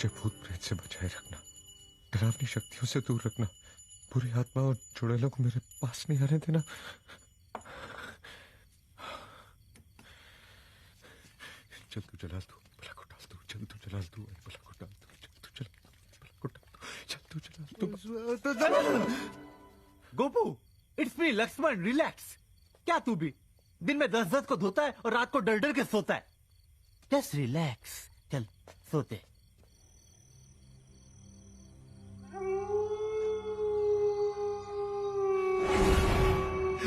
मुझे भूत प्रेत से बचाए रखना, डरावनी शक्तियों से दूर रखना, बुरी आत्मा और चुड़ैलों को मेरे पास नहीं आने देना। चल तू जला तू भला को डाल तू, चल तू जला तू भला को डाल तू, चल तू जला भला को डाल तू, चल तू जला तू। Gopu, it's me Laxman, relax. क्या तू भी दिन में 10-10 को धोता है और रात को डर डर के सोता है? जस्ट रिलैक्स, चल सोते।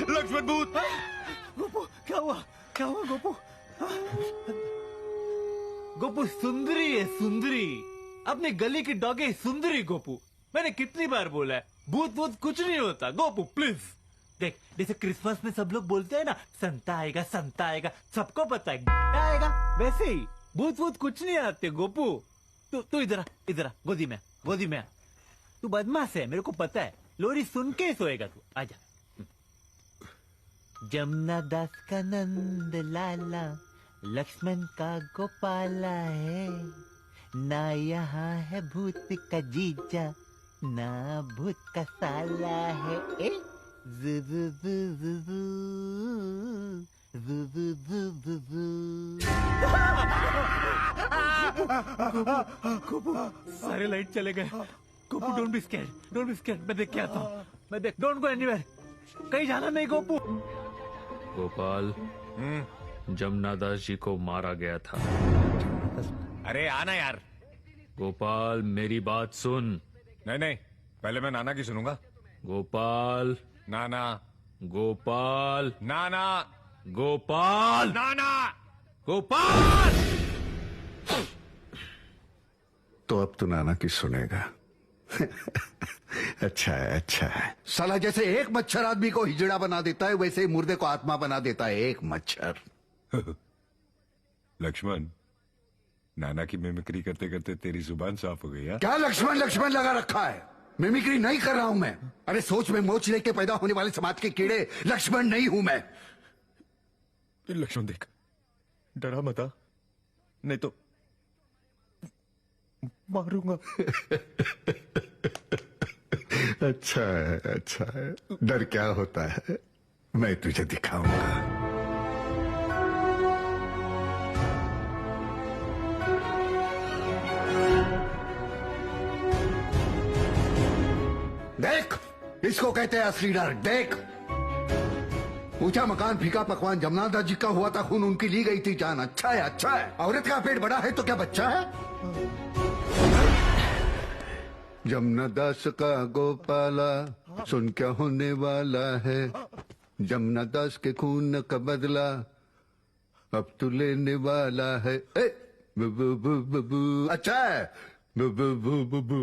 लक्ष्मण भूत! गोपू क्या हुआ, क्या हुआ गोपू? गोपू सुंदरी है, सुंदरी। अपनी गली की डॉगी सुंदरी। गोपू मैंने कितनी बार बोला है, भूत भूत कुछ नहीं होता। गोपू प्लीज देख, जैसे क्रिसमस में सब लोग बोलते हैं ना, संता आएगा संता आएगा, सबको पता है क्या आएगा, वैसे ही भूत भूत कुछ नहीं आते। गोपू तू इधर आ, गोदी में गोदी में आ। तू बदमाश है, मेरे को पता है। लोरी सुन के सोएगा तू, आजा। जमुना दास का नंद लाला, लक्ष्मण का गोपाला है, ना यहाँ है भूत का जीजा, ना भूत का साला है। ए जू जू जू जू जू जू जू जू जू। गोपू सारे लाइट चले गए। Gopu don't be scared, don't be scared. मैं देख के आता हूँ, मैं देख। डोंट गो एनीवेयर, कहीं जाना नहीं गोपू। गोपाल, जमुना दास जी को मारा गया था। अरे आना यार। गोपाल मेरी बात सुन। नहीं नहीं, पहले मैं नाना की सुनूंगा। गोपाल, नाना, गोपाल, नाना, गोपाल, नाना। गोपाल। तो अब तू नाना की सुनेगा। अच्छा है, अच्छा है। साला जैसे एक मच्छर आदमी को हिजड़ा बना देता है, वैसे ही मुर्दे को आत्मा बना देता है एक मच्छर। लक्ष्मण, नाना की मिमिक्री करते करते तेरी जुबान साफ हो गई है। क्या लक्ष्मण लक्ष्मण लगा रखा है? मिमिक्री नहीं कर रहा हूं मैं। अरे सोच में मोच लेके पैदा होने वाले समाज के कीड़े लक्ष्मण नहीं हूं मैं। लक्ष्मण देख, डरा मत, नहीं तो मारूंगा। अच्छा है, अच्छा है। डर क्या होता है, मैं तुझे दिखाऊंगा। देख, इसको कहते हैं असली डर। देख, ऊंचा मकान, फीका पकवान, जमुना दास जी का हुआ था खून, उनकी ली गई थी जान। अच्छा है, अच्छा है। औरत का पेट बड़ा है तो क्या बच्चा है? जमुना दास का गोपाला, सुन क्या होने वाला है। जमुना दास के खून का बदला अब तू लेने वाला है। बू बू बू बू बू। अच्छा है। बू बू बू बू बू।